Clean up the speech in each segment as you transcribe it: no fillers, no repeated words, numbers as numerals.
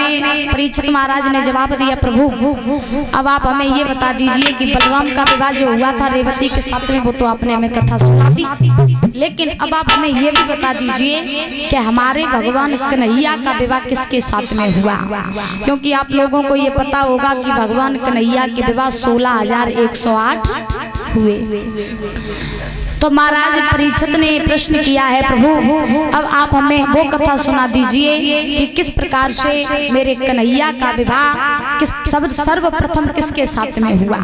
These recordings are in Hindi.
में परीक्षित महाराज ने जवाब दिया, प्रभु अब आप हमें ये बता दीजिए कि बलराम का विवाह जो हुआ था रेवती के साथ में, वो तो आपने हमें कथा सुना दी, लेकिन अब आप हमें ये भी बता दीजिए कि हमारे भगवान कन्हैया का विवाह किसके साथ में हुआ। क्योंकि आप लोगों को ये पता होगा कि भगवान कन्हैया के विवाह 16,108 हुए। तो महाराज परीक्षित ने प्रश्न किया है, प्रभु अब आप हमें वो कथा सुना दीजिए कि किस प्रकार से मेरे कन्हैया का विवाह सर्वप्रथम किसके साथ में हुआ।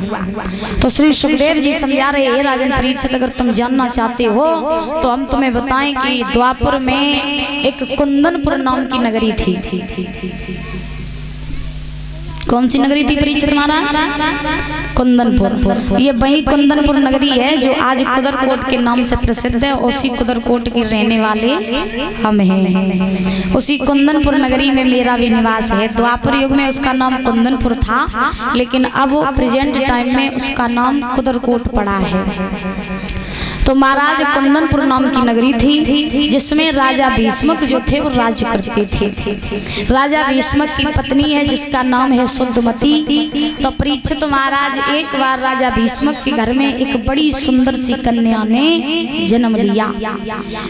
तो श्री सुखदेव जी समझा रहे हैं, राजन परीक्षित अगर तुम जानना चाहते हो तो हम तुम्हें बताएं कि द्वापर में एक कुंदनपुर नाम की नगरी थी। कौन सी नगरी थी परीक्षित महाराज? कुंदनपुर। ये वही कुंदनपुर नगरी है जो आज कुदरकोट के नाम से प्रसिद्ध है। उसी कुदरकोट के रहने वाले हम हैं। उसी कुंदनपुर नगरी में मेरा भी निवास है। द्वापर युग में उसका नाम कुंदनपुर था, लेकिन अब प्रेजेंट टाइम में उसका नाम कुदरकोट पड़ा है। तो महाराज कुंदनपुर नाम की नगरी थी जिसमें राजा भीष्मक जो थे वो राज्य करते थे। राजा भीष्मक की पत्नी है जिसका नाम है शुद्धमती। तो परीक्षित महाराज एक बार राजा भीष्मक के घर में एक बड़ी सुंदर सी कन्या ने जन्म लिया।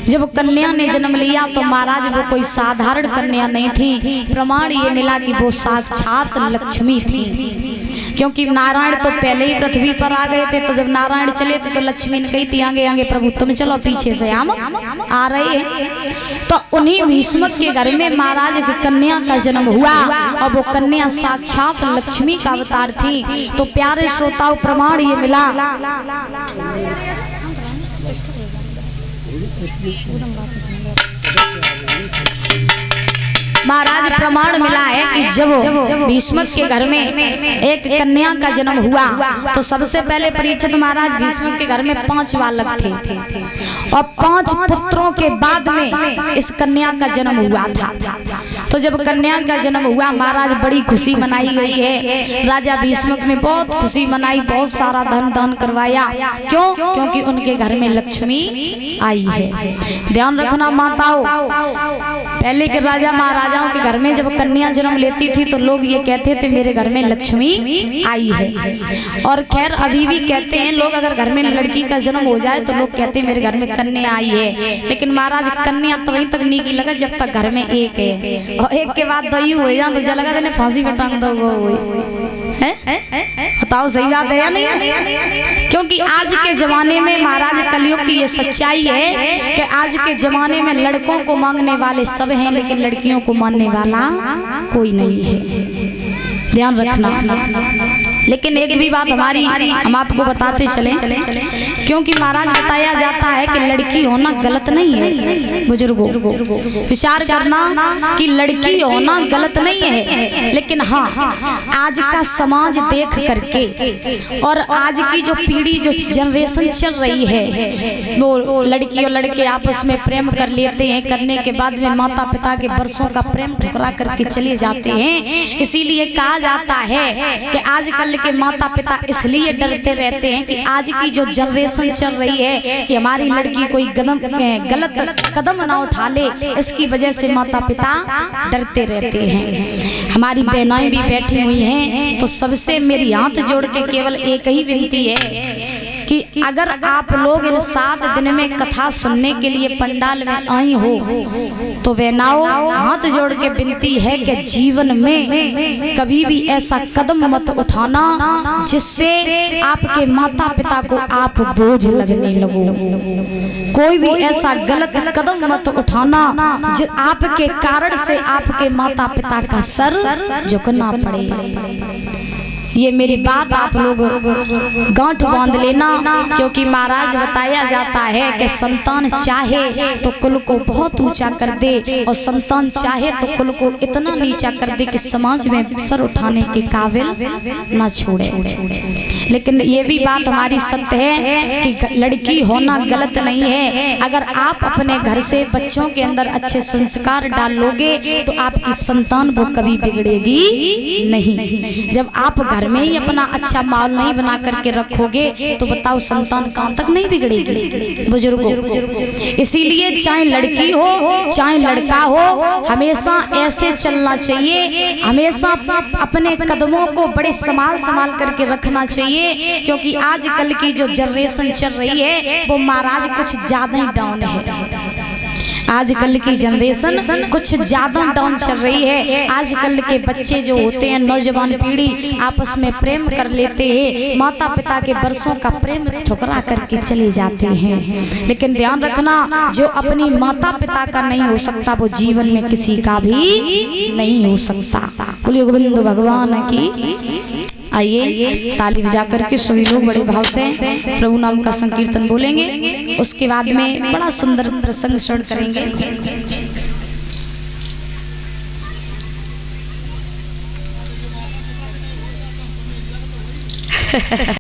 जब कन्या ने जन्म लिया तो महाराज वो कोई साधारण कन्या नहीं थी, प्रमाण ये मिला कि वो साक्षात लक्ष्मी थी। क्योंकि नारायण तो पहले ही पृथ्वी पर आ गए थे, तो जब नारायण चले थे तो लक्ष्मी ने कही थी आगे आगे प्रभु तुम चलो, पीछे से हम आ रहे हैं। तो उन्हीं भीष्मक के घर में महाराज की कन्या का जन्म हुआ और वो कन्या साक्षात लक्ष्मी का अवतार थी। तो प्यारे श्रोताओं प्रमाण ये मिला महाराज प्रमाण मिला है कि जब भीष्मक के घर में एक कन्या का जन्म हुआ तो सबसे पहले परीक्षित महाराज भीष्मक के घर में 5 बालक थे और 5 पुत्रों के बाद में इस कन्या का जन्म हुआ था। तो जब कन्या का जन्म हुआ महाराज बड़ी खुशी मनाई गई है। राजा भीष्मक ने बहुत खुशी मनाई, बहुत सारा धन दान करवाया। क्यों? क्योंकि उनके घर में लक्ष्मी आई है। ध्यान रखना माताओं, पहले के राजा महाराजाओं के घर में जब कन्या जन्म लेती थी तो लोग ये कहते थे मेरे घर में लक्ष्मी आई है। और खैर अभी भी कहते हैं लोग, अगर घर में लड़की का जन्म हो जाए तो लोग कहते हैं मेरे घर में कन्या आई है। लेकिन महाराज कन्या तभी तक नहीं की लगा जब तक घर में एक है, और एक के बाद दही हो जाए तो जल लगा देने फांसी पर टांग दो है। बताओ सही बात है या नहीं? क्योंकि आज के जमाने में महाराज कलयुग की ये सच्चाई है कि आज के जमाने में लड़कों को मांगने वाले सब हैं, लेकिन लड़कियों को मानने वाला कोई नहीं है। ध्यान रखना। लेकिन एक भी बात हमारी हम आपको बताते चले, क्योंकि महाराज बताया जाता है कि लड़की होना गलत नहीं है। बुजुर्गों विचार करना कि लड़की होना गलत नहीं है, लेकिन हाँ आज का समाज देख करके और आज की जो पीढ़ी जो जनरेशन चल रही है वो लड़की और लड़के आपस में प्रेम कर लेते हैं, करने के बाद में माता पिता के वर्षों का प्रेम ठुकरा करके चले जाते हैं। इसीलिए कहा जाता है कि आजकल के माता पिता इसलिए डरते रहते हैं कि आज की जो जनरेशन चल रही है कि हमारी लड़की कोई गलत कदम ना उठा ले, इसकी वजह से माता पिता डरते रहते हैं। हमारी बहनाएं भी बैठी हुई हैं, तो सबसे मेरी हाथ जोड़ के केवल एक ही विनती है कि अगर आप लोग इन 7 दिन में कथा सुनने के लिए पंडाल में आई हो तो बहनाओ हाथ जोड़ के विनती है कि जीवन में कभी भी ऐसा कदम मत उठाना जिससे आपके माता पिता को आप बोझ लगने लगो। कोई भी ऐसा गलत कदम मत उठाना जो आपके कारण से आपके माता पिता का सर झुकना पड़े। ये मेरी बात आप लोग गांठ बांध लेना, क्योंकि महाराज बताया जाता है कि संतान चाहे तो कुल को बहुत ऊंचा कर दे और संतान चाहे तो कुल को इतना नीचा कर दे कि समाज में सर उठाने के काबिल ना छोड़े। लेकिन ये भी बात हमारी सत्य है कि लड़की होना गलत नहीं है। अगर आप अपने घर से बच्चों के अंदर अच्छे संस्कार डालोगे तो आपकी संतान वो कभी बिगड़ेगी नहीं। जब आप घर घर में ही अपना अच्छा माहौल नहीं बना करके रखोगे तो बताओ संतान कहाँ तक नहीं बिगड़ेगी बुजुर्गों। इसीलिए चाहे लड़की हो चाहे लड़का हो, हमेशा ऐसे चलना चाहिए, हमेशा अपने कदमों को बड़े संभाल करके रखना चाहिए। क्योंकि आजकल की जो जनरेशन चल रही है वो महाराज कुछ ज्यादा ही डाउन है। आजकल की जनरेशन कुछ ज्यादा डाउन चल रही है। आजकल के बच्चे जो होते हैं, नौजवान पीढ़ी आपस में प्रेम कर लेते हैं, माता पिता के बरसों का प्रेम ठुकरा करके चले जाते हैं। लेकिन ध्यान रखना, जो अपनी माता पिता का नहीं हो सकता वो जीवन में किसी का भी नहीं हो सकता। बोलिए गोविंद भगवान की। आइए ताली बजा करके सभी लोग बड़े भाव से प्रभु नाम का संकीर्तन बोलेंगे। उसके बाद में बड़ा सुंदर प्रसंग श्रवण करेंगे।